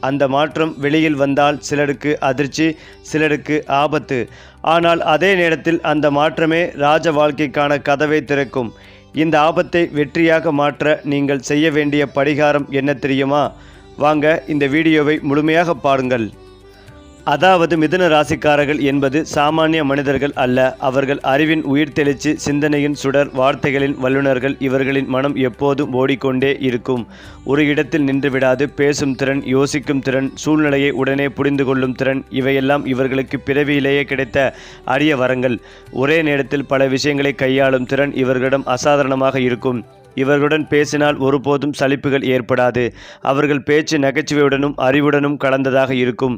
அந்த மாற்றம் வெளியில் வந்தால் சிலருக்கு அதிர்ச்சி, சிலருக்கு ஆபத்து. ஆனால் அதே நேரத்தில் அந்த மாற்றமே ராஜ வாழ்க்கைக்கான கதவை திறக்கும். இந்த ஆபத்தை வெற்றியாக மாற்ற நீங்கள் செய்ய வேண்டிய பரிகாரம் என்ன தெரியுமா? வாங்க இந்த வீடியோவை முழுமையாக பாருங்கள். அதாவது மிதுன ராசிக்காரர்கள் என்பது சாமானிய மனிதர்கள் அல்ல. அவர்கள் அறிவின் உயிர்த்தெழுச்சி, சிந்தனையின் சுடர், வார்த்தைகளின் வல்லுநர்கள். இவர்களின் மனம் எப்போதும் ஓடிக்கொண்டே இருக்கும். ஒரு இடத்தில் நின்று விடாது. பேசும் திறன், யோசிக்கும் திறன், சூழ்நிலையை உடனே புரிந்து கொள்ளும் திறன், இவையெல்லாம் இவர்களுக்கு பிறவியிலேயே கிடைத்த அரிய வரங்கள். ஒரே நேரத்தில் பல விஷயங்களை கையாளும் திறன் இவர்களிடம் அசாதாரணமாக இருக்கும். இவர்களுடன் பேசினால் ஒருபோதும் சலிப்புகள் ஏற்படாது. அவர்கள் பேச்சு நகைச்சுவையுடனும் அறிவுடனும் கலந்ததாக இருக்கும்.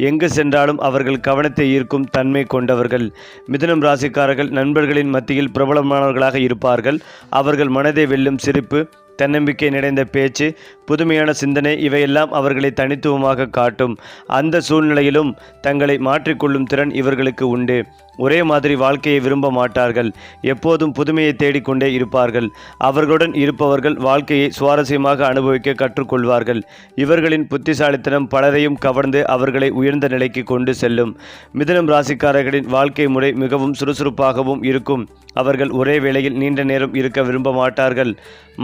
எங்கு சென்றாலும் அவர்கள் கவனத்தை ஈர்க்கும் தன்மை கொண்டவர்கள். மிதுனம் ராசிக்காரர்கள் நண்பர்களின் மத்தியில் பிரபலமானவர்களாக இருப்பார்கள். அவர்கள் மனதை வெல்லும் சிரிப்பு, தன்னம்பிக்கை நிறைந்த பேச்சு, புதுமையான சிந்தனை இவையெல்லாம் அவர்களை தனித்துவமாக காட்டும். அந்த சூழ்நிலையிலும் தங்களை மாற்றிக்கொள்ளும் திறன் இவர்களுக்கு உண்டு. ஒரே மாதிரி வாழ்க்கையை விரும்ப மாட்டார்கள். எப்போதும் புதுமையை தேடிக்கொண்டே இருப்பார்கள். அவர்களுடன் இருப்பவர்கள் வாழ்க்கையை சுவாரஸ்யமாக அனுபவிக்க கற்றுக்கொள்வார்கள். இவர்களின் புத்திசாலித்தனம் பலரையும் கவர்ந்து அவர்களை உயர்ந்த நிலைக்கு கொண்டு செல்லும். மிதுனம் ராசிக்காரர்களின் வாழ்க்கை முறை மிகவும் சுறுசுறுப்பாகவும் இருக்கும். அவர்கள் ஒரே வேளையில் நீண்ட நேரம் இருக்க விரும்ப மாட்டார்கள்.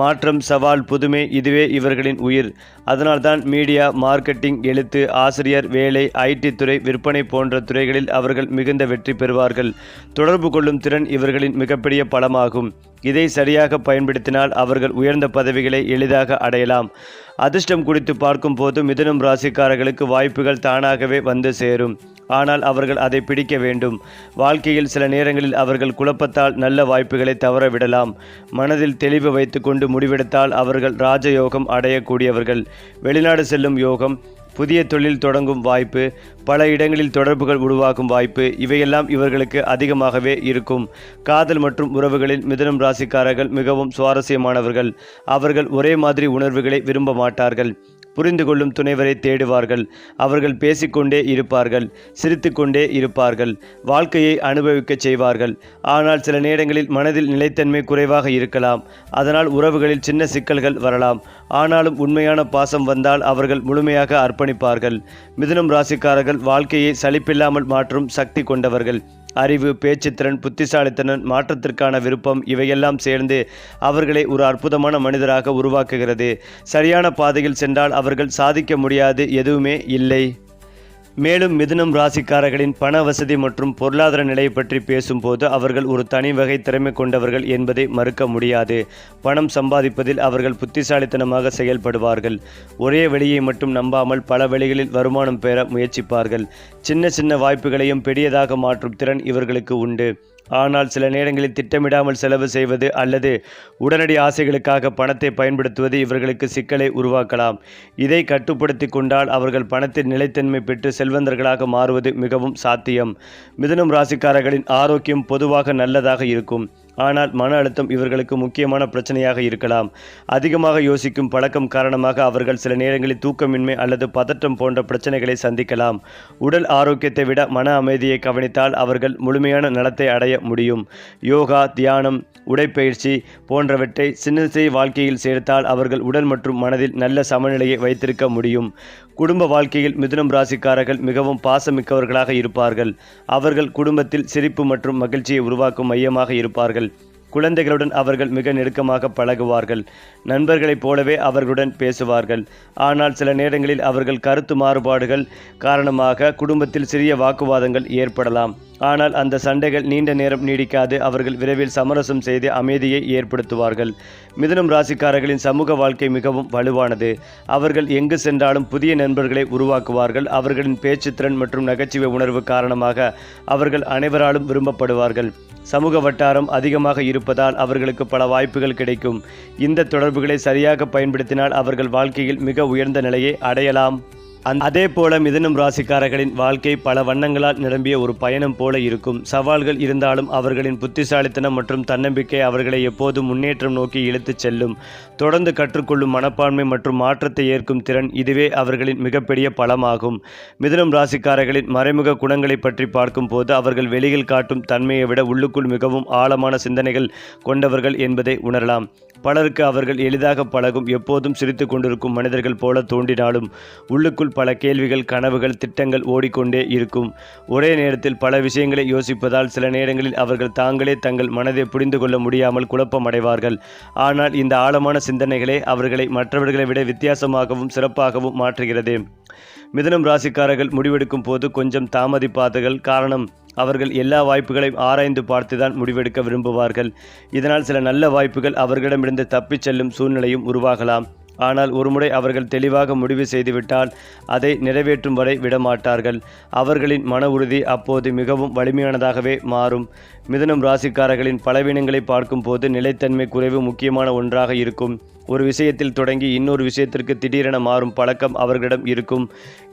மாற்றம், சவால், புதுமை இதுவே இவர்களின் உயிர். அதனால்தான் மீடியா, மார்க்கெட்டிங், எழுத்து, ஆசிரியர் வேலை, ஐடி துறை, விற்பனை போன்ற துறைகளில் அவர்கள் மிகுந்த வெற்றி பெறுவார்கள். தொடர்பு கொள்ளும் திறன் இவர்களின் மிகப்பெரிய பலமாகும். இதை சரியாக பயன்படுத்தினால் அவர்கள் உயர்ந்த பதவிகளை எளிதாக அடையலாம். அதிர்ஷ்டம் குறித்து பார்க்கும்போது மிதுனம் ராசிக்காரர்களுக்கு வாய்ப்புகள் தானாகவே வந்து சேரும். ஆனால் அவர்கள் அதை பிடிக்க வேண்டும். வாழ்க்கையில் சில நேரங்களில் அவர்கள் குழப்பத்தால் நல்ல வாய்ப்புகளை தவறவிடலாம். மனதில் தெளிவு வைத்துக்கொண்டு முடிவெடுத்தால் அவர்கள் ராஜயோகம் அடையக்கூடியவர்கள். வெளிநாடு செல்லும் யோகம், புதிய தொழில் தொடங்கும் வாய்ப்பு, பல இடங்களில் தொடர்புகள் உருவாக்கும் வாய்ப்பு இவையெல்லாம் இவர்களுக்கு அதிகமாகவே இருக்கும். காதல் மற்றும் உறவுகளில் மிதுனம் ராசிக்காரர்கள் மிகவும் சுவாரஸ்யமானவர்கள். அவர்கள் ஒரே மாதிரி உணர்வுகளை விரும்ப மாட்டார்கள். புரிந்து கொள்ளும் துணைவரை தேடுவார்கள். அவர்கள் பேசிக்கொண்டே இருப்பார்கள், சிரித்து கொண்டே இருப்பார்கள், வாழ்க்கையை அனுபவிக்கச் செய்வார்கள். ஆனால் சில நேரங்களில் மனதில் நிலைத்தன்மை குறைவாக இருக்கலாம். அதனால் உறவுகளில் சின்ன சிக்கல்கள் வரலாம். ஆனாலும் உண்மையான பாசம் வந்தால் அவர்கள் முழுமையாக அர்ப்பணிப்பார்கள். மிதுனம் ராசிக்காரர்கள் வாழ்க்கையை சலிப்பில்லாமல் மாற்றும் சக்தி கொண்டவர்கள். அறிவு, பேச்சுத்திறன், புத்திசாலித்தனம், மாற்றத்திற்கான விருப்பம் இவையெல்லாம் சேர்ந்து அவர்களை ஒரு அற்புதமான மனிதராக உருவாக்குகிறது. சரியான பாதையில் சென்றால் அவர்கள் சாதிக்க முடியாது எதுவுமே இல்லை. மேலும் மிதுனம் ராசிக்காரர்களின் பண வசதி மற்றும் பொருளாதார நிலையை பற்றி பேசும்போது அவர்கள் ஒரு தனி வகை திறமை கொண்டவர்கள் என்பதை மறுக்க முடியாது. பணம் சம்பாதிப்பதில் அவர்கள் புத்திசாலித்தனமாக செயல்படுவார்கள். ஒரே வழியை மட்டும் நம்பாமல் பல வழிகளில் வருமானம் பெற முயற்சிப்பார்கள். சின்ன சின்ன வாய்ப்புகளையும் பெரியதாக மாற்றும் திறன் இவர்களுக்கு உண்டு. ஆனால் சில நேரங்களில் திட்டமிடாமல் செலவு செய்வது அல்லது உடனடி ஆசைகளுக்காக பணத்தை பயன்படுத்துவது இவர்களுக்கு சிக்கலை உருவாக்கலாம். இதை கட்டுப்படுத்தி கொண்டால் அவர்கள் பணத்தில் நிலைத்தன்மை பெற்று செல்வந்தர்களாக மாறுவது மிகவும் சாத்தியம். மிதுனம் ராசிக்காரர்களின் ஆரோக்கியம் பொதுவாக நல்லதாக இருக்கும். ஆனால் மன அழுத்தம் இவர்களுக்கு முக்கியமான பிரச்சனையாக இருக்கலாம். அதிகமாக யோசிக்கும் பழக்கம் காரணமாக அவர்கள் சில நேரங்களில் தூக்கமின்மை அல்லது பதற்றம் போன்ற பிரச்சனைகளை சந்திக்கலாம். உடல் ஆரோக்கியத்தை விட மன அமைதியை கவனித்தால் அவர்கள் முழுமையான நலத்தை அடைய முடியும். யோகா, தியானம், உடைப்பயிற்சி போன்றவற்றை சின்னத்தை வாழ்க்கையில் சேர்த்தால் அவர்கள் உடல் மற்றும் மனதில் நல்ல சமநிலையை வைத்திருக்க முடியும். குடும்ப வாழ்க்கையில் மிதுனம் ராசிக்காரர்கள் மிகவும் பாசமிக்கவர்களாக இருப்பார்கள். அவர்கள் குடும்பத்தில் சிரிப்பு மற்றும் மகிழ்ச்சியை உருவாக்கும் மையமாக இருப்பார்கள். குழந்தைகளுடன் அவர்கள் மிக நெருக்கமாக பழகுவார்கள். நண்பர்களைப் போலவே அவர்களுடன் பேசுவார்கள். ஆனால் சில நேரங்களில் அவர்கள் கருத்து மாறுபாடுகள் காரணமாக குடும்பத்தில் சிறிய வாக்குவாதங்கள் ஏற்படலாம். ஆனால் அந்த சண்டைகள் நீண்ட நேரம் நீடிக்காது. அவர்கள் விரைவில் சமரசம் செய்து அமைதியை ஏற்படுத்துவார்கள். மிதுனம் ராசிக்காரர்களின் சமூக வாழ்க்கை மிகவும் வலுவானது. அவர்கள் எங்கு சென்றாலும் புதிய நண்பர்களை உருவாக்குவார்கள். அவர்களின் பேச்சுத்திறன் மற்றும் நகைச்சுவை உணர்வு காரணமாக அவர்கள் அனைவராலும் விரும்பப்படுவார்கள். சமூக வட்டாரம் அதிகமாக இருப்பதால் அவர்களுக்கு பல வாய்ப்புகள் கிடைக்கும். இந்த தொடர்புகளை சரியாக பயன்படுத்தினால் அவர்கள் வாழ்க்கையில் மிக உயர்ந்த நிலையை அடையலாம். அதே போல மிதுனம் ராசிக்காரர்களின் வாழ்க்கை பல வண்ணங்களால் நிரம்பிய ஒரு பயணம் போல இருக்கும். சவால்கள் இருந்தாலும் அவர்களின் புத்திசாலித்தனம் மற்றும் தன்னம்பிக்கை அவர்களை எப்போதும் முன்னேற்றம் நோக்கி இழுத்துச் செல்லும். தொடர்ந்து கற்றுக்கொள்ளும் மனப்பான்மை மற்றும் மாற்றத்தை ஏற்கும் திறன் இதுவே அவர்களின் மிகப்பெரிய பலமாகும். மிதுனம் ராசிக்காரர்களின் மறைமுக குணங்களை பற்றி பார்க்கும் போது அவர்கள் வெளியில் காட்டும் தன்மையை விட உள்ளுக்குள் மிகவும் ஆழமான சிந்தனைகள் கொண்டவர்கள் என்பதை உணரலாம். பலருக்கு அவர்கள் எளிதாக பழகும், எப்போதும் சிரித்து கொண்டிருக்கும் மனிதர்கள் போல தோன்றினாலும் உள்ளுக்குள் மனதிற்குள் பல கேள்விகள், கனவுகள், திட்டங்கள் ஓடிக்கொண்டே இருக்கும். ஒரே நேரத்தில் பல விஷயங்களை யோசிப்பதால் சில நேரங்களில் அவர்கள் தாங்களே தங்கள் மனதை புரிந்து கொள்ள முடியாமல் குழப்பமடைவார்கள். ஆனால் இந்த ஆழமான சிந்தனைகளே அவர்களை மற்றவர்களை விட வித்தியாசமாகவும் சிறப்பாகவும் மாற்றுகிறது. மிதுனம் ராசிக்காரர்கள் முடிவெடுக்கும் போது கொஞ்சம் தாமதிப்பார்கள். காரணம், அவர்கள் எல்லா வாய்ப்புகளையும் ஆராய்ந்து பார்த்துதான் முடிவெடுக்க விரும்புவார்கள். இதனால் சில நல்ல வாய்ப்புகள் அவர்களிடமிருந்து தப்பிச் செல்லும் சூழ்நிலையும் உருவாகலாம். ஆனால் ஒருமுறை அவர்கள் தெளிவாக முடிவு செய்துவிட்டால் அதை நிறைவேற்றும் வரை விடமாட்டார்கள். அவர்களின் மன உறுதி அப்போது மிகவும் வலிமையானதாகவே மாறும். மிதுனம் ராசிக்காரர்களின் பலவீனங்களை பார்க்கும்போது நிலைத்தன்மை குறைவு முக்கியமான ஒன்றாக இருக்கும். ஒரு விஷயத்தில் தொடங்கி இன்னொரு விஷயத்திற்கு திடீரென மாறும் பழக்கம் அவர்களிடம் இருக்கும்.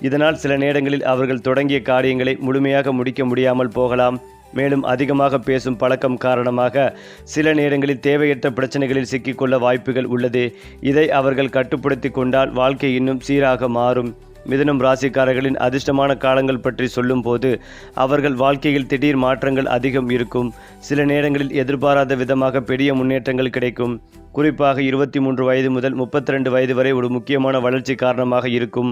இதனால் சில நேரங்களில் அவர்கள் தொடங்கிய காரியங்களை முழுமையாக முடிக்க முடியாமல் போகலாம். மேலும் அதிகமாக பேசும் பழக்கம் காரணமாக சில நேரங்களில் தேவையற்ற பிரச்சனைகளில் சிக்கிக்கொள்ள வாய்ப்புகள் உள்ளது. இதை அவர்கள் கட்டுப்படுத்தி கொண்டால் வாழ்க்கை இன்னும் சீராக மாறும். மிதுனம் ராசிக்காரர்களின் அதிர்ஷ்டமான காலங்கள் பற்றி சொல்லும்போது அவர்கள் வாழ்க்கையில் திடீர் மாற்றங்கள் அதிகம் இருக்கும். சில நேரங்களில் எதிர்பாராத விதமாக பெரிய முன்னேற்றங்கள் கிடைக்கும். குறிப்பாக 23 வயது முதல் 32 வயது வரை ஒரு முக்கியமான வளர்ச்சி காரணமாக இருக்கும்.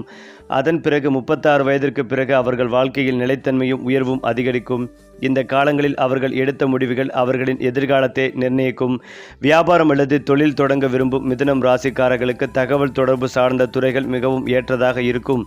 அதன் பிறகு 36 வயதிற்கு பிறகு அவர்கள் வாழ்க்கையில் நிலைத்தன்மையும் உயர்வும் அதிகரிக்கும். இந்த காலங்களில் அவர்கள் எடுத்த முடிவுகள் அவர்களின் எதிர்காலத்தை நிர்ணயிக்கும். வியாபாரம் அல்லது தொழில் தொடங்க விரும்பும் மிதுனம் ராசிக்காரர்களுக்கு தகவல் தொடர்பு சார்ந்த துறைகள் மிகவும் ஏற்றதாக இருக்கும்.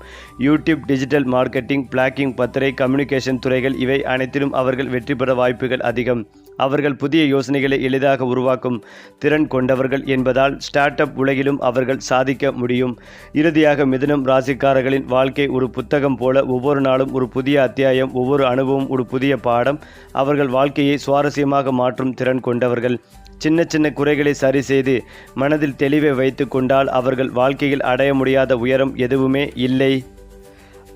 யூடியூப், டிஜிட்டல் மார்க்கெட்டிங், பிளாக்கிங், பத்திரை, கம்யூனிகேஷன் துறைகள் இவை அனைத்திலும் அவர்கள் வெற்றி பெற வாய்ப்புகள் அதிகம். அவர்கள் புதிய யோசனைகளை எளிதாக உருவாக்கும் திறன் கொண்டவர்கள் என்பதால் ஸ்டார்ட் அப் உலகிலும் அவர்கள் சாதிக்க முடியும். இறுதியாக மிதுனம் ராசிக்காரர்களின் வாழ்க்கை ஒரு புத்தகம் போல. ஒவ்வொரு நாளும் ஒரு புதிய அத்தியாயம், ஒவ்வொரு அனுபவம் ஒரு புதிய பாடம். அவர்கள் வாழ்க்கையை சுவாரஸ்யமாக மாற்றும் திறன் கொண்டவர்கள். சின்ன சின்ன குறைகளை சரி செய்து மனதில் தெளிவை வைத்து கொண்டால் அவர்கள் வாழ்க்கையில் அடைய முடியாத உயரம் எதுவுமே இல்லை.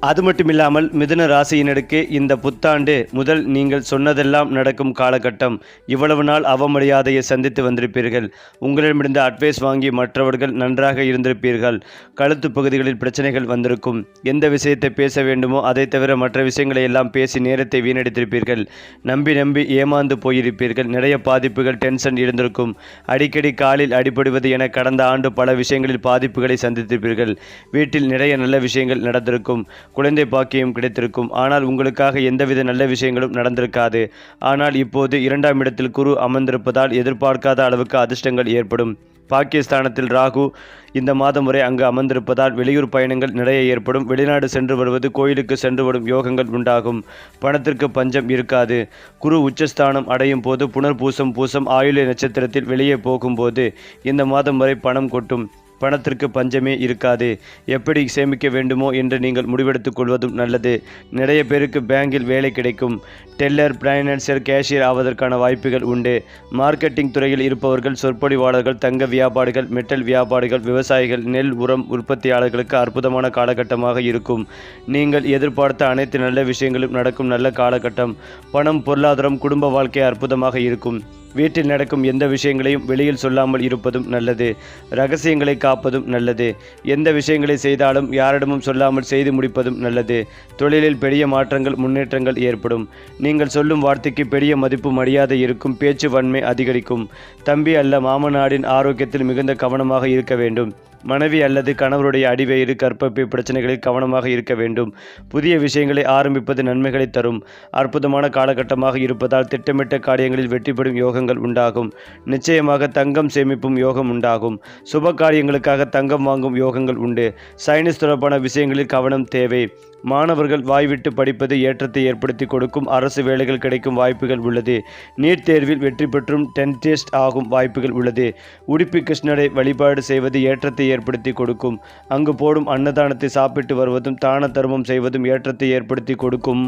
அது மட்டுமில்லாமல் மிதுன ராசியினருக்கு இந்த புத்தாண்டு முதல் நீங்கள் சொன்னதெல்லாம் நடக்கும் காலகட்டம். இவ்வளவு நாள் அவமரியாதையை சந்தித்து வந்திருப்பீர்கள். உங்களிடமிருந்து அட்வைஸ் வாங்கி மற்றவர்கள் நன்றாக இருந்திருப்பீர்கள். கழுத்து பகுதிகளில் பிரச்சனைகள் வந்திருக்கும். எந்த விஷயத்தை பேச வேண்டுமோ அதை தவிர மற்ற விஷயங்களை எல்லாம் பேசி நேரத்தை வீணடித்திருப்பீர்கள். நம்பி ஏமாந்து போயிருப்பீர்கள். நிறைய பாதிப்புகள், டென்ஷன் இருந்திருக்கும். அடிக்கடி காலில் அடிபடுவது என கடந்த ஆண்டு பல விஷயங்களில் பாதிப்புகளை சந்தித்திருப்பீர்கள். வீட்டில் நிறைய நல்ல விஷயங்கள் நடந்திருக்கும். குழந்தை பாக்கியம் கிடைத்திருக்கும். ஆனால் உங்களுக்காக எந்தவித நல்ல விஷயங்களும் நடந்திருக்காது. ஆனால் இப்போது 2ஆம் இடத்தில் குரு அமர்ந்திருப்பதால் எதிர்பார்க்காத அளவுக்கு அதிர்ஷ்டங்கள் ஏற்படும். பாகிஸ்தானத்தில் ராகு இந்த மாதம் வரை அங்கு அமர்ந்திருப்பதால் வெளியூர் பயணங்கள் நிறைய ஏற்படும். வெளிநாடு சென்று வருவது, கோயிலுக்கு சென்று வரும் யோகங்கள் உண்டாகும். பணத்திற்கு பஞ்சம் இருக்காது. குரு உச்சஸ்தானம் அடையும் போது பூசம் ஆயுள்ய நட்சத்திரத்தில் வெளியே போகும்போது இந்த மாதம் வரை பணம் கொட்டும். பணத்திற்கு பஞ்சமே இருக்காது. எப்படி சேமிக்க வேண்டுமோ என்று நீங்கள் முடிவெடுத்துக் கொள்வதும் நல்லது. நிறைய பேருக்கு பேங்கில் வேலை கிடைக்கும். டெல்லர், பைனான்சியர், கேஷியர் ஆவதற்கான வாய்ப்புகள் உண்டு. மார்க்கெட்டிங் துறையில் இருப்பவர்கள், சொற்பொழிவாளர்கள், தங்க வியாபாரிகள், மெட்டல் வியாபாரிகள், விவசாயிகள், நெல் உரம் உற்பத்தியாளர்களுக்கு அற்புதமான காலகட்டமாக இருக்கும். நீங்கள் எதிர்பார்த்த அனைத்து நல்ல விஷயங்களும் நடக்கும் நல்ல காலகட்டம். பணம், பொருளாதாரம், குடும்ப வாழ்க்கை அற்புதமாக இருக்கும். வீட்டில் நடக்கும் எந்த விஷயங்களையும் வெளியில் சொல்லாமல் இருப்பதும் நல்லது. ரகசியங்களை காப்பதும் நல்லது. எந்த விஷயங்களை செய்தாலும் யாரிடமும் சொல்லாமல் செய்து முடிப்பதும் நல்லது. தொழிலில் பெரிய மாற்றங்கள், முன்னேற்றங்கள் ஏற்படும். நீங்கள் சொல்லும் வார்த்தைக்கு பெரிய மதிப்பு, மரியாதை இருக்கும். பேச்சு வன்மை அதிகரிக்கும். தம்பி அல்ல மாமனாரின் ஆரோக்கியத்தில் மிகுந்த கவனமாக இருக்க வேண்டும். மனைவி அல்லது கணவருடைய அடிவயிறு, கர்ப்பப்பை பிரச்சனைகளில் கவனமாக இருக்க வேண்டும். புதிய விஷயங்களை ஆரம்பிப்பது நன்மைகளை தரும். அற்புதமான காலகட்டமாக இருப்பதால் திட்டமிட்ட காரியங்களில் வெற்றி பெறும் யோகங்கள் உண்டாகும். நிச்சயமாக தங்கம் சேமிப்பும் யோகம் உண்டாகும். சுப காரியங்களுக்காக தங்கம் வாங்கும் யோகங்கள் உண்டு. சைனஸ் தொடர்பான விஷயங்களில் கவனம் தேவை. மாணவர்கள் வாய்விட்டு படிப்பது ஏற்றத்தை ஏற்படுத்தி கொடுக்கும். அரசு வேலைகள் கிடைக்கும் வாய்ப்புகள் உள்ளது. நீட் தேர்வில் வெற்றி பெற்றும் டென்டெஸ்ட் ஆகும் வாய்ப்புகள் உள்ளது. உடுப்பி கிருஷ்ணரை வழிபாடு செய்வது ஏற்றத்தை ஏற்படுத்தி கொடுக்கும். அங்கு போடும் அன்னதானத்தை சாப்பிட்டு வருவதும் தான தர்மம் செய்வதும் ஏற்றத்தை ஏற்படுத்தி கொடுக்கும்.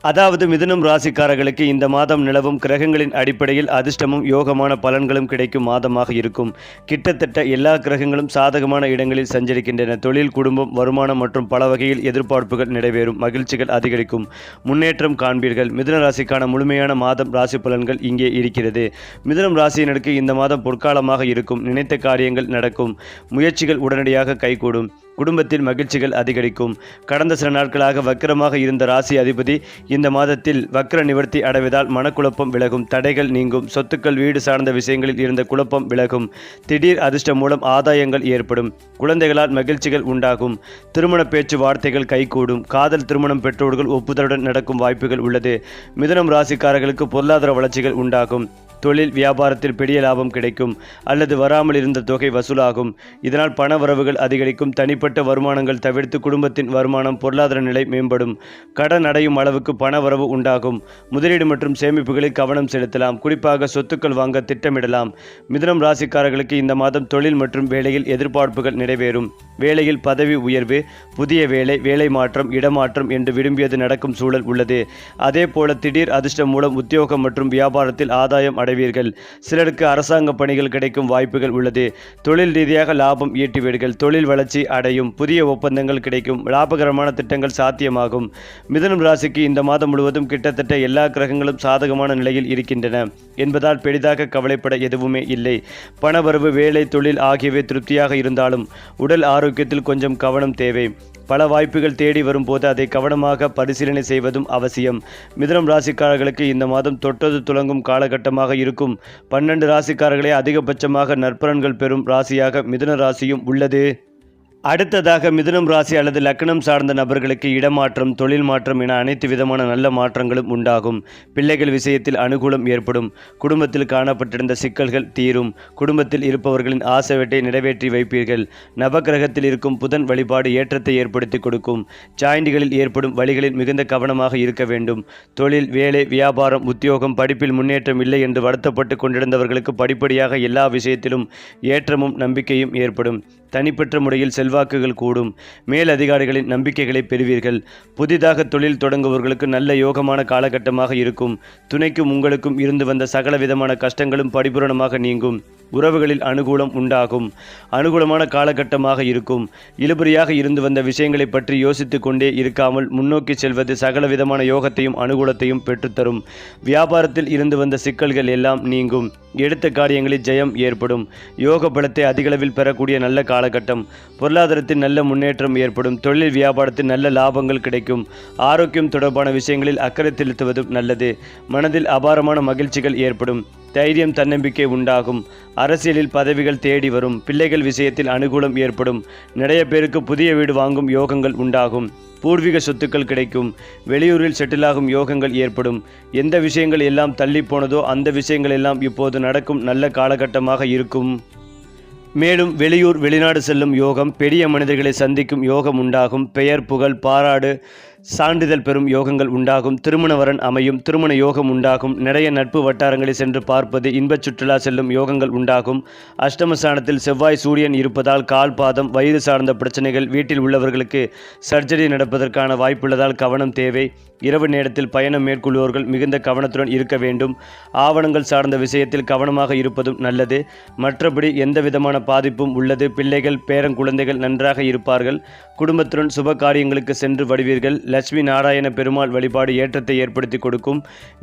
அதாவது மிதுனம் ராசிக்காரர்களுக்கு இந்த மாதம் நிலவும் கிரகங்களின் அடிப்படையில் அதிர்ஷ்டமும் யோகமான பலன்களும் கிடைக்கும் மாதமாக இருக்கும். கிட்டத்தட்ட எல்லா கிரகங்களும் சாதகமான இடங்களில் சஞ்சரிக்கின்றன. தொழில், குடும்பம், வருமானம் மற்றும் பல வகையில் எதிர்பார்ப்புகள் நிறைவேறும். மகிழ்ச்சிகள் அதிகரிக்கும். முன்னேற்றம் காண்பீர்கள். மிதுன ராசிக்கான முழுமையான மாதம் ராசி பலன்கள் இங்கே இருக்கிறது. மிதுனம் ராசியினருக்கு இந்த மாதம் பொற்காலமாக இருக்கும். நினைத்த காரியங்கள் நடக்கும். முயற்சிகள் உடனடியாக கைகூடும். குடும்பத்தில் மகிழ்ச்சிகள் அதிகரிக்கும். கடந்த சில நாட்களாக வக்கிரமாக இருந்த ராசி அதிபதி இந்த மாதத்தில் வக்கிர நிவர்த்தி அடைவதால் மனக்குழப்பம் விலகும், தடைகள் நீங்கும், சொத்துக்கள் வீடு சார்ந்த விஷயங்களில் இருந்த குழப்பம் விலகும், திடீர் அதிர்ஷ்டம் மூலம் ஆதாயங்கள் ஏற்படும், குழந்தைகளால் மகிழ்ச்சிகள் உண்டாகும், திருமண பேச்சு வார்த்தைகள் கைகூடும், காதல் திருமணம் பெற்றோர்கள் ஒப்புதலுடன் நடக்கும் வாய்ப்புகள் உள்ளது. மிதுனம் ராசிக்காரர்களுக்கு பொருளாதார வளர்ச்சிகள் உண்டாகும். தொழில் வியாபாரத்தில் பெரிய லாபம் கிடைக்கும் அல்லது வராமல் இருந்த தொகை வசூலாகும். இதனால் பண வரவுகள் அதிகரிக்கும். தனிப்பட்ட வருமானங்கள் தவிர்த்து குடும்பத்தின் வருமானம் பொருளாதார நிலை மேம்படும். கடன் அடையும் அளவுக்கு பண வரவு உண்டாகும். முதலீடு மற்றும் சேமிப்புகளில் கவனம் செலுத்தலாம். குறிப்பாக சொத்துக்கள் வாங்க திட்டமிடலாம். மிதுனம் ராசிக்காரர்களுக்கு இந்த மாதம் தொழில் மற்றும் வேலையில் எதிர்பார்ப்புகள் நிறைவேறும். வேலையில் பதவி உயர்வு, புதிய வேலை, வேலை மாற்றம், இடமாற்றம் என்று விரும்பியது நடக்கும் சூழல் உள்ளது. அதே போல திடீர் அதிர்ஷ்டம் மூலம் உத்தியோகம் மற்றும் வியாபாரத்தில் ஆதாயம் அடைவீர்கள். சிலருக்கு அரசாங்க பணிகள் கிடைக்கும் வாய்ப்புகள் உள்ளது. தொழில் ரீதியாக லாபம் ஈட்டுவீர்கள். தொழில் வளர்ச்சி அடையும். புதிய ஒப்பந்தங்கள் கிடைக்கும். லாபகரமான திட்டங்கள் சாத்தியமாகும். மிதுனம் ராசிக்கு இந்த மாதம் முழுவதும் கிட்டத்தட்ட எல்லா கிரகங்களும் சாதகமான நிலையில் இருக்கின்றன என்பதால் பெரிதாக கவலைப்பட எதுவுமே இல்லை. பணவரவு, வேலை, தொழில் ஆகியவை திருப்தியாக இருந்தாலும் உடல் ஆரோக்கியத்தில் கொஞ்சம் கவனம் தேவை. பல வாய்ப்புகள் தேடி வரும்போது அதை கவனமாக பரிசீலனை செய்வதும் அவசியம். மிதுனம் ராசிக்காரர்களுக்கு இந்த மாதம் தொட்டது துலங்கும் காலகட்டமாக இருக்கும். 12 ராசிக்காரர்களே அதிகபட்சமாக நற்பலன்கள் பெறும் ராசியாக மிதுன ராசியும் உள்ளது. அடுத்ததாக மிதுனம் ராசி அல்லது லக்னம் சார்ந்த நபர்களுக்கு இடமாற்றம், தொழில் மாற்றம் என அனைத்து விதமான நல்ல மாற்றங்களும் உண்டாகும். பிள்ளைகள் விஷயத்தில் அனுகூலம் ஏற்படும். குடும்பத்தில் காணப்பட்டிருந்த சிக்கல்கள் தீரும். குடும்பத்தில் இருப்பவர்களின் ஆசைவற்றை நிறைவேற்றி வைப்பீர்கள். நவக்கிரகத்தில் இருக்கும் புதன் வழிபாடு ஏற்றத்தை ஏற்படுத்தி கொடுக்கும். ஜாயிண்டுகளில் ஏற்படும் வழிகளில் மிகுந்த கவனமாக இருக்க வேண்டும். தொழில், வேலை, வியாபாரம், உத்தியோகம், படிப்பில் முன்னேற்றம் இல்லை என்று வருத்தப்பட்டு கொண்டிருந்தவர்களுக்கு படிப்படியாக எல்லா விஷயத்திலும் ஏற்றமும் நம்பிக்கையும் ஏற்படும். தனிப்பட்ட முறையில் செல்வாக்குகள் கூடும். மேல் அதிகாரிகளின் நம்பிக்கைகளை பெறுவீர்கள். புதிதாக தொழில் தொடங்குபவர்களுக்கு நல்ல யோகமான காலகட்டமாக இருக்கும். துணைக்கும் உங்களுக்கும் இருந்து வந்த சகல விதமான கஷ்டங்களும் பரிபூரணமாக நீங்கும். உறவுகளில் அனுகூலம் உண்டாகும். அனுகூலமான காலகட்டமாக இருக்கும். இழுபறியாக இருந்து வந்த விஷயங்களை பற்றி யோசித்து கொண்டே இருக்காமல் முன்னோக்கி செல்வது சகல விதமான யோகத்தையும் அனுகூலத்தையும் பெற்றுத்தரும். வியாபாரத்தில் இருந்து வந்த சிக்கல்கள் எல்லாம் நீங்கும். எடுத்த காரியங்களில் ஜெயம் ஏற்படும். யோக பலத்தை அதிகளவில் பெறக்கூடிய நல்ல காலகட்டம். பொருளாதாரத்தில் நல்ல முன்னேற்றம் ஏற்படும். தொழில் வியாபாரத்தில் நல்ல லாபங்கள் கிடைக்கும். ஆரோக்கியம் தொடர்பான விஷயங்களில் அக்கறை செலுத்துவதும் நல்லது. மனதில் அபாரமான மகிழ்ச்சிகள் ஏற்படும். தைரியம், தன்னம்பிக்கை உண்டாகும். அரசியலில் பதவிகள் தேடி வரும். பிள்ளைகள் விஷயத்தில் அனுகூலம் ஏற்படும். நிறைய பேருக்கு புதிய வீடு வாங்கும் யோகங்கள் உண்டாகும். பூர்வீக சொத்துக்கள் கிடைக்கும். வெளியூரில் செட்டிலாகும் யோகங்கள் ஏற்படும். எந்த விஷயங்கள் எல்லாம் தள்ளி போனதோ அந்த விஷயங்கள் எல்லாம் இப்போது நடக்கும் நல்ல காலகட்டமாக இருக்கும். மேலும் வெளியூர், வெளிநாடு செல்லும் யோகம், பெரிய மனிதர்களை சந்திக்கும் யோகம் உண்டாகும். பெயர், புகழ், பாராடு, சான்றிதழ் பெறும் யோகங்கள் உண்டாகும். திருமண வரன் அமையும். திருமண யோகம் உண்டாகும். நிறைய நட்பு வட்டாரங்களை சென்று பார்ப்பது, இன்பச் சுற்றுலா செல்லும் யோகங்கள் உண்டாகும். அஷ்டமஸ்தானத்தில் செவ்வாய், சூரியன் இருப்பதால் கால், பாதம், வயிறு சார்ந்த பிரச்சனைகள், வீட்டில் உள்ளவர்களுக்கு சர்ஜரி நடப்பதற்கான வாய்ப்புள்ளதால் கவனம் தேவை. இரவு நேரத்தில் பயணம் மேற்கொள்வோர்கள் மிகுந்த கவனத்துடன் இருக்க வேண்டும். ஆவணங்கள் சார்ந்த விஷயத்தில் கவனமாக இருப்பதும் நல்லது. மற்றபடி எந்த விதமான பாதிப்பும் உள்ளது. பிள்ளைகள், பேரங்குழந்தைகள் நன்றாக இருப்பார்கள். குடும்பத்துடன் சுப காரியங்களுக்கு சென்று வருவீர்கள். லட்சுமி நாராயண பெருமாள் வழிபாடு ஏற்றத்தை ஏற்படுத்தி கொடுக்கும்.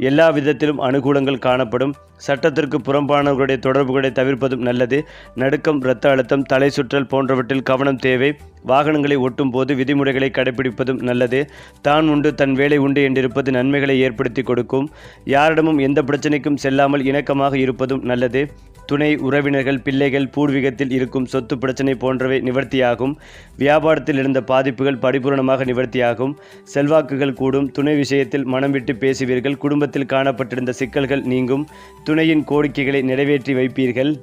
எல்லா விதத்திலும் அனுகூலங்கள் காணப்படும். சட்டத்திற்கு புறம்பானவர்களுடைய தொடர்புகளை தவிர்ப்பதும் நல்லது. நடுக்கம், இரத்த அழுத்தம், தலை சுற்றல் போன்றவற்றில் கவனம் தேவை. வாகனங்களை ஓட்டும் போது விதிமுறைகளை கடைபிடிப்பதும் நல்லது. தான் உண்டு தன் வேலை உண்டு என்றிருப்பது நன்மைகளை ஏற்படுத்தி கொடுக்கும். யாரிடமும் எந்த பிரச்சனைக்கும் செல்லாமல் இணக்கமாக இருப்பதும் நல்லது. துணை, உறவினர்கள், பிள்ளைகள், பூர்வீகத்தில் இருக்கும் சொத்து பிரச்சனை போன்றவை நிவர்த்தியாகும். வியாபாரத்தில் இருந்த பாதிப்புகள் பரிபூரணமாக நிவர்த்தியாகும். செல்வாக்குகள் கூடும். துணை விஷயத்தில் மனம் விட்டு பேசுவீர்கள். குடும்பத்தில் காணப்பட்டிருந்த சிக்கல்கள் நீங்கும். துணையின் கோரிக்கைகளை நிறைவேற்றி வைப்பீர்கள்.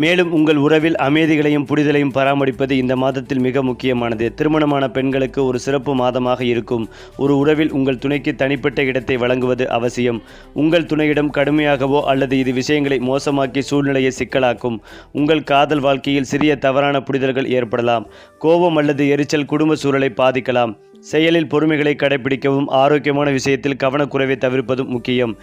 மேலும் உங்கள் உறவில் அமைதிகளையும் புரிதலையும் பராமரிப்பது இந்த மாதத்தில் மிக முக்கியமானது. திருமணமான பெண்களுக்கு ஒரு சிறப்பு மாதமாக இருக்கும். ஒரு உறவில் உங்கள் துணைக்கு தனிப்பட்ட இடத்தை வழங்குவது அவசியம். உங்கள் துணையிடம் கடுமையாகவோ அல்லது இது விஷயங்களை மோசமாக்கி சூழ்நிலையை சிக்கலாக்கும். உங்கள் காதல் வாழ்க்கையில் சிறிய தவறான புரிதல்கள் ஏற்படலாம். கோபம் அல்லது எரிச்சல் குடும்ப சூழலை பாதிக்கலாம். செயலில் பொறுமைகளை கடைபிடிக்கவும் ஆரோக்கியமான விஷயத்தில் கவனக்குறைவை தவிர்ப்பதும் முக்கியம்.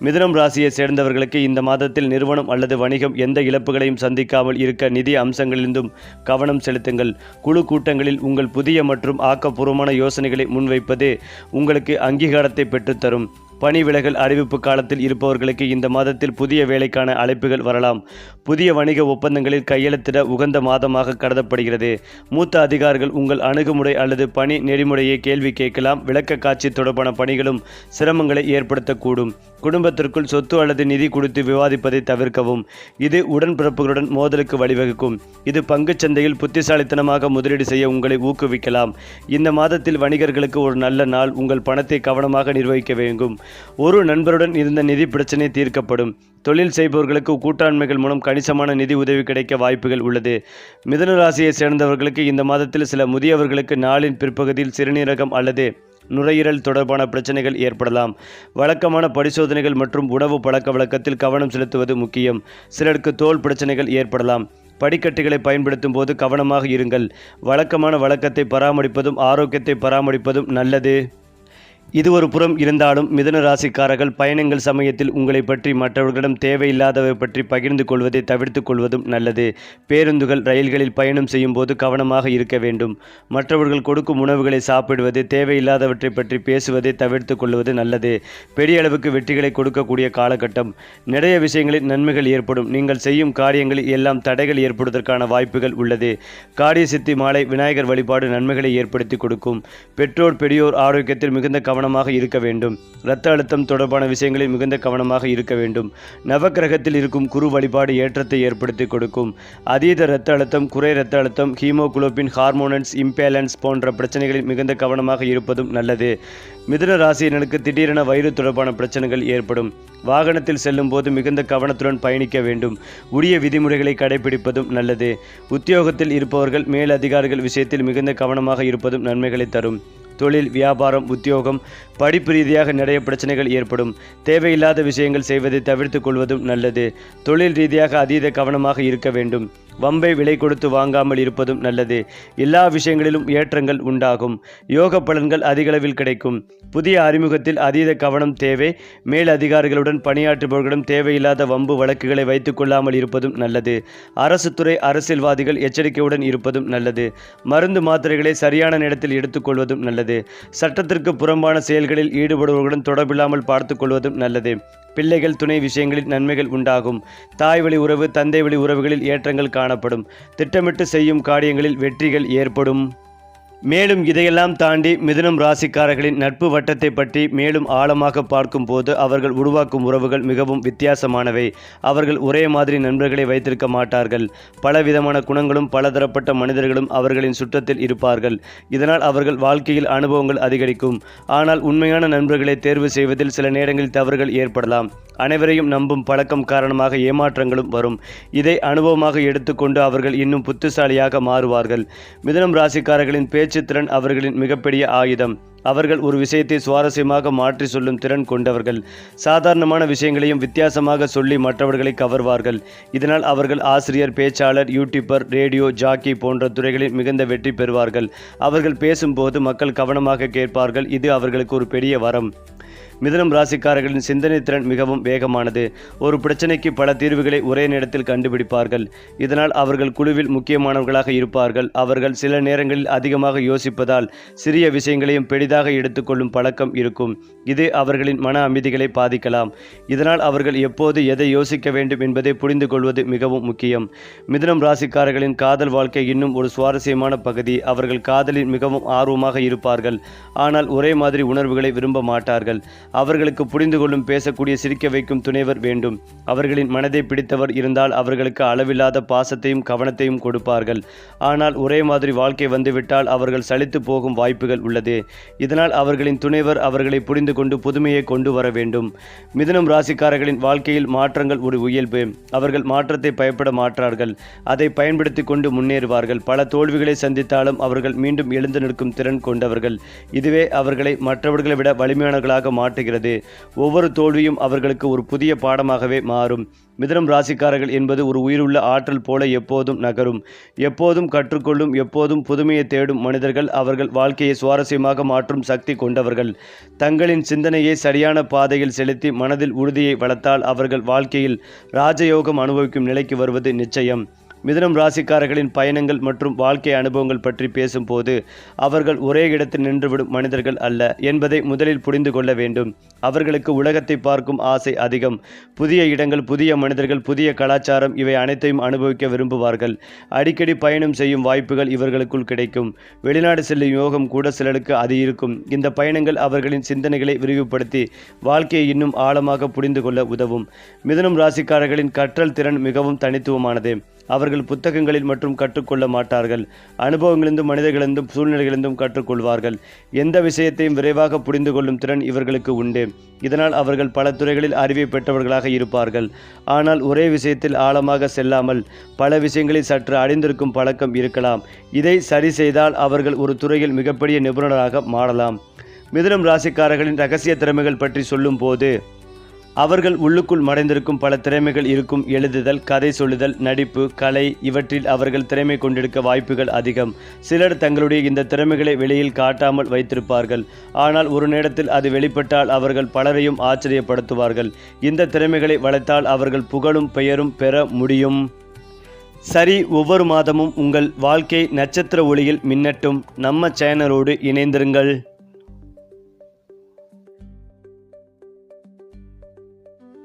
மிதுனம் ராசியை சேர்ந்தவர்களுக்கு இந்த மாதத்தில் நிறுவனம் அல்லது வணிகம் எந்த இழப்புகளையும் சந்திக்காமல் இருக்க நிதி அம்சங்களிலிருந்தும் கவனம் செலுத்துங்கள். குழு கூட்டங்களில் உங்கள் புதிய மற்றும் ஆக்கப்பூர்வமான யோசனைகளை முன்வைப்பது உங்களுக்கு அங்கீகாரத்தை பெற்றுத்தரும். பணி விலகல் அறிவிப்பு காலத்தில் இருப்பவர்களுக்கு இந்த மாதத்தில் புதிய வேலைக்கான அழைப்புகள் வரலாம். புதிய வணிக ஒப்பந்தங்களில் கையெழுத்திட உகந்த மாதமாக கருதப்படுகிறது. மூத்த அதிகாரிகள் உங்கள் அணுகுமுறை அல்லது பணி நெறிமுறையை கேள்வி கேட்கலாம். விளக்க காட்சி தொடர்பான பணிகளும் சிரமங்களை ஏற்படுத்தக்கூடும். குடும்பத்திற்குள் சொத்து அல்லது நிதி குறித்து விவாதிப்பதை தவிர்க்கவும். இது உடன்பிறப்புகளுடன் மோதலுக்கு வழிவகுக்கும். இது பங்குச் சந்தையில் புத்திசாலித்தனமாக முதலீடு செய்ய உங்களை ஊக்குவிக்கலாம். இந்த மாதத்தில் வணிகர்களுக்கு ஒரு நல்ல நாள். உங்கள் பணத்தை கவனமாக நிர்வகிக்க வேண்டும். ஒரு நண்பருடன் இருந்த நிதி பிரச்சனை தீர்க்கப்படும். தொழில் செய்பவர்களுக்கு கூட்டாண்மைகள் மூலம் கணிசமான நிதி உதவி கிடைக்க வாய்ப்புகள் உள்ளது. மிதுன ராசியை சேர்ந்தவர்களுக்கு இந்த மாதத்தில் சில முதியவர்களுக்கு நாளின் பிற்பகுதியில் சிறுநீரகம் அல்லது நுரையீரல் தொடர்பான பிரச்சனைகள் ஏற்படலாம். வழக்கமான பரிசோதனைகள் மற்றும் உணவு பழக்க வழக்கத்தில் கவனம் செலுத்துவது முக்கியம். சிலருக்கு தோல் பிரச்சனைகள் ஏற்படலாம். படிக்கட்டுகளை பயன்படுத்தும் போது கவனமாக இருங்கள். வழக்கமான வழக்கத்தை பராமரிப்பதும் ஆரோக்கியத்தை பராமரிப்பதும் நல்லது. இது ஒரு புறம் இருந்தாலும் மிதுன ராசிக்காரர்கள் பயணங்கள் சமயத்தில் உங்களை பற்றி மற்றவர்களிடம் தேவையில்லாதவை பற்றி பகிர்ந்து கொள்வதை தவிர்த்து கொள்வதும் நல்லது. பேருந்துகள் ரயில்களில் பயணம் செய்யும் போது கவனமாக இருக்க வேண்டும். மற்றவர்கள் கொடுக்கும் உணவுகளை சாப்பிடுவது தேவையில்லாதவற்றை பற்றி பேசுவதை தவிர்த்து கொள்வது நல்லது. பெரிய அளவுக்கு வெற்றிகளை கொடுக்கக்கூடிய காலகட்டம். நிறைய விஷயங்களில் நன்மைகள் ஏற்படும். நீங்கள் செய்யும் காரியங்களில் எல்லாம் தடைகள் ஏற்படுவதற்கான வாய்ப்புகள் உள்ளது. காரிய சித்தி மாலை விநாயகர் வழிபாடு நன்மைகளை ஏற்படுத்தி கொடுக்கும். பெற்றோர் பெரியோர் ஆரோக்கியத்தில் மிகுந்த கவனமாக இருக்க வேண்டும். இரத்த அழுத்தம் தொடர்பான விஷயங்களில் மிகுந்த கவனமாக இருக்க வேண்டும். நவக்கிரகத்தில் இருக்கும் குரு வழிபாடு ஏற்றத்தை ஏற்படுத்தி கொடுக்கும். அதீத இரத்த அழுத்தம், குறை இரத்த அழுத்தம், ஹீமோகுளோபின், ஹார்மோனன்ஸ் இம்பேலன்ஸ் போன்ற பிரச்சனைகளில் மிகுந்த கவனமாக இருப்பதும் நல்லது. மிதுன ராசியினருக்கு திடீரென வயிறு தொடர்பான பிரச்சனைகள் ஏற்படும். வாகனத்தில் செல்லும் போது மிகுந்த கவனத்துடன் பயணிக்க வேண்டும். உரிய விதிமுறைகளை கடைபிடிப்பதும் நல்லது. உத்தியோகத்தில் இருப்பவர்கள் மேல் அதிகாரிகள் விஷயத்தில் மிகுந்த கவனமாக இருப்பதும் நன்மைகளை தரும். தொழில், வியாபாரம், உத்தியோகம், படிப்பு ரீதியாக நிறைய பிரச்சனைகள் ஏற்படும். தேவையில்லாத விஷயங்கள் செய்வதை தவிர்த்து கொள்வதும் நல்லது. தொழில் ரீதியாக அதீத கவனமாக இருக்க வேண்டும். வம்பை விலை கொடுத்து வாங்காமல் இருப்பதும் நல்லது. எல்லா விஷயங்களிலும் ஏற்றங்கள் உண்டாகும். யோக பலன்கள் அதிகளவில் கிடைக்கும். புதிய அறிமுகத்தில் அதீத கவனம் தேவை. மேல் அதிகாரிகளுடன் பணியாற்றுபவர்களிடம் தேவையில்லாத வம்பு வழக்குகளை வைத்துக் கொள்ளாமல் இருப்பதும் நல்லது. அரசு துறை அரசியல்வாதிகள் எச்சரிக்கையுடன் இருப்பதும் நல்லது. மருந்து மாத்திரைகளை சரியான நேரத்தில் எடுத்துக்கொள்வதும் நல்லது. சட்டத்திற்கு புறம்பான செயல்களில் ஈடுபடுபவர்களுடன் தொடர்பில்லாமல் பார்த்து கொள்வதும் நல்லது. பிள்ளைகள் துணை விஷயங்களில் நன்மைகள் உண்டாகும். தாய் வழி உறவு, தந்தை வழி உறவுகளில் ஏற்றங்கள் காணப்படும். திட்டமிட்டு செய்யும் காரியங்களில் வெற்றிகள் ஏற்படும். மேலும் இதையெல்லாம் தாண்டி மிதுனம் ராசிக்காரர்களின் நட்பு வட்டத்தை பற்றி மேலும் ஆழமாக பார்க்கும்போது அவர்கள் உருவாக்கும் உறவுகள் மிகவும் வித்தியாசமானவை. அவர்கள் ஒரே மாதிரி நண்பர்களை வைத்திருக்க மாட்டார்கள். பலவிதமான குணங்களும் பலதரப்பட்ட மனிதர்களும் அவர்களின் சுற்றத்தில் இருப்பார்கள். இதனால் அவர்கள் வாழ்க்கையில் அனுபவங்கள் அதிகரிக்கும். ஆனால் உண்மையான நண்பர்களை தேர்வு செய்வதில் சில நேரங்களில் தவறுகள் ஏற்படலாம். அனைவரையும் நம்பும் பழக்கம் காரணமாக ஏமாற்றங்களும் வரும். இதை அனுபவமாக எடுத்துக்கொண்டு அவர்கள் இன்னும் புத்திசாலியாக மாறுவார்கள். மிதுனம் ராசிக்காரர்களின் பேச்சுத்திறன் அவர்களின் மிகப்பெரிய ஆயுதம். அவர்கள் ஒரு விஷயத்தை சுவாரஸ்யமாக மாற்றி சொல்லும் திறன் கொண்டவர்கள். சாதாரணமான விஷயங்களையும் வித்தியாசமாக சொல்லி மற்றவர்களை கவர்வார்கள். இதனால் அவர்கள் ஆசிரியர், பேச்சாளர், யூடியூபர், ரேடியோ ஜாக்கி போன்ற துறைகளில் மிகுந்த வெற்றி பெறுவார்கள். அவர்கள் பேசும்போது மக்கள் கவனமாக கேட்பார்கள். இது அவர்களுக்கு ஒரு பெரிய வரம். மிதுனம் ராசிக்காரர்களின் சிந்தனை திறன் மிகவும் வேகமானது. ஒரு பிரச்சனைக்கு பல தீர்வுகளை ஒரே நேரத்தில் கண்டுபிடிப்பார்கள். இதனால் அவர்கள் குழுவில் முக்கியமானவர்களாக இருப்பார்கள். அவர்கள் சில நேரங்களில் அதிகமாக யோசிப்பதால் சிறிய விஷயங்களையும் பெரிதாக எடுத்துக்கொள்ளும் பழக்கம் இருக்கும். இது அவர்களின் மன அமைதிகளை பாதிக்கலாம். இதனால் அவர்கள் எப்போது எதை யோசிக்க வேண்டும் என்பதை புரிந்து கொள்வது மிகவும் முக்கியம். மிதுனம் ராசிக்காரர்களின் காதல் வாழ்க்கை இன்னும் ஒரு சுவாரஸ்யமான பகுதி. அவர்கள் காதலில் மிகவும் ஆர்வமாக இருப்பார்கள். ஆனால் ஒரே மாதிரி உணர்வுகளை விரும்ப மாட்டார்கள். அவர்களுக்கு புரிந்து கொள்ளும், பேசக்கூடிய, சிரிக்க வைக்கும் துணைவர் வேண்டும். அவர்களின் மனதை பிடித்தவர் இருந்தால் அவர்களுக்கு அளவில்லாத பாசத்தையும் கவனத்தையும் கொடுப்பார்கள். ஆனால் ஒரே மாதிரி வாழ்க்கை வந்துவிட்டால் அவர்கள் சலித்து போகும் வாய்ப்புகள் உள்ளது. இதனால் அவர்களின் துணைவர் அவர்களை புரிந்து கொண்டு புதுமையை கொண்டு வர வேண்டும். மிதுனம் ராசிக்காரர்களின் வாழ்க்கையில் மாற்றங்கள் ஒரு இயல்பு. அவர்கள் மாற்றத்தை பயப்பட மாட்டார்கள். அதை பயன்படுத்தி கொண்டு முன்னேறுவார்கள். பல தோல்விகளை சந்தித்தாலும் அவர்கள் மீண்டும் எழுந்து நிற்கும் திறன் கொண்டவர்கள். இதுவே அவர்களை மற்றவர்களை விட வலிமையானவர்களாக மாற்றுகிறது. ஒவ்வொரு தோல்வியும் அவர்களுக்கு ஒரு புதிய பாடமாகவே மாறும். மிதுனம் ராசிக்காரர்கள் என்பது ஒரு உயிருள்ள ஆற்றல் போல எப்போதும் நகரும், எப்போதும் கற்றுக்கொள்ளும், எப்போதும் புதுமையை தேடும் மனிதர்கள். அவர்கள் வாழ்க்கையை சுவாரஸ்யமாக மாற்றும் சக்தி கொண்டவர்கள். தங்களின் சிந்தனையை சரியான பாதையில் செலுத்தி மனதில் உறுதியை வளர்த்தால் அவர்கள் வாழ்க்கையில் ராஜயோகம் அனுபவிக்கும் நிலைக்கு வருவது நிச்சயம். மிதுனம் ராசிக்காரர்களின் பயணங்கள் மற்றும் வாழ்க்கை அனுபவங்கள் பற்றி பேசும்போது அவர்கள் ஒரே இடத்தில் நின்றுவிடும் மனிதர்கள் அல்ல என்பதை முதலில் புரிந்து கொள்ள வேண்டும். அவர்களுக்கு உலகத்தை பார்க்கும் ஆசை அதிகம். புதிய இடங்கள், புதிய மனிதர்கள், புதிய கலாச்சாரம் இவை அனைத்தையும் அனுபவிக்க விரும்புவார்கள். அடிக்கடி பயணம் செய்யும் வாய்ப்புகள் இவர்களுக்குள் கிடைக்கும். வெளிநாடு செல்லும் யோகம் கூட சிலருக்கு அது இருக்கும். இந்த பயணங்கள் அவர்களின் சிந்தனைகளை விரிவுபடுத்தி வாழ்க்கையை இன்னும் ஆழமாக புரிந்து கொள்ள உதவும். மிதுனம் ராசிக்காரர்களின் கற்றல் திறன் மிகவும் தனித்துவமானது. அவர்கள் புத்தகங்களில் மற்றும் கற்றுக்கொள்ள மாட்டார்கள். அனுபவங்களிலிருந்தும் மனிதர்களிருந்தும் சூழ்நிலைகளிலிருந்தும் கற்றுக்கொள்வார்கள். எந்த விஷயத்தையும் விரைவாக புரிந்து கொள்ளும் திறன் இவர்களுக்கு உண்டு. இதனால் அவர்கள் பல துறைகளில் அறிவை பெற்றவர்களாக இருப்பார்கள். ஆனால் ஒரே விஷயத்தில் ஆழமாக செல்லாமல் பல விஷயங்களில் சற்று அழிந்திருக்கும் பழக்கம் இருக்கலாம். இதை சரி செய்தால் அவர்கள் ஒரு துறையில் மிகப்பெரிய நிபுணராக மாறலாம். மிதுனம் ராசிக்காரர்களின் இரகசிய திறமைகள் பற்றி சொல்லும் போது அவர்கள் உள்ளுக்குள் மறைந்திருக்கும் பல திறமைகள் இருக்கும். எழுதுதல், கதை சொல்லுதல், நடிப்பு, கலை இவற்றில் அவர்கள் திறமை கொண்டிருக்க வாய்ப்புகள் அதிகம். சிலர் தங்களுடைய இந்த திறமைகளை வெளியில் காட்டாமல் வைத்திருப்பார்கள். ஆனால் ஒரு நேரத்தில் அது வெளிப்பட்டால் அவர்கள் பலரையும் ஆச்சரியப்படுத்துவார்கள். இந்த திறமைகளை வளர்த்தால் அவர்கள் புகழும் பெயரும் பெற முடியும். சரி, ஒவ்வொரு மாதமும் உங்கள் வாழ்க்கை நட்சத்திர ஒளியில் மின்னட்டும். நம்ம சேனலோடு இணைந்திருங்கள்.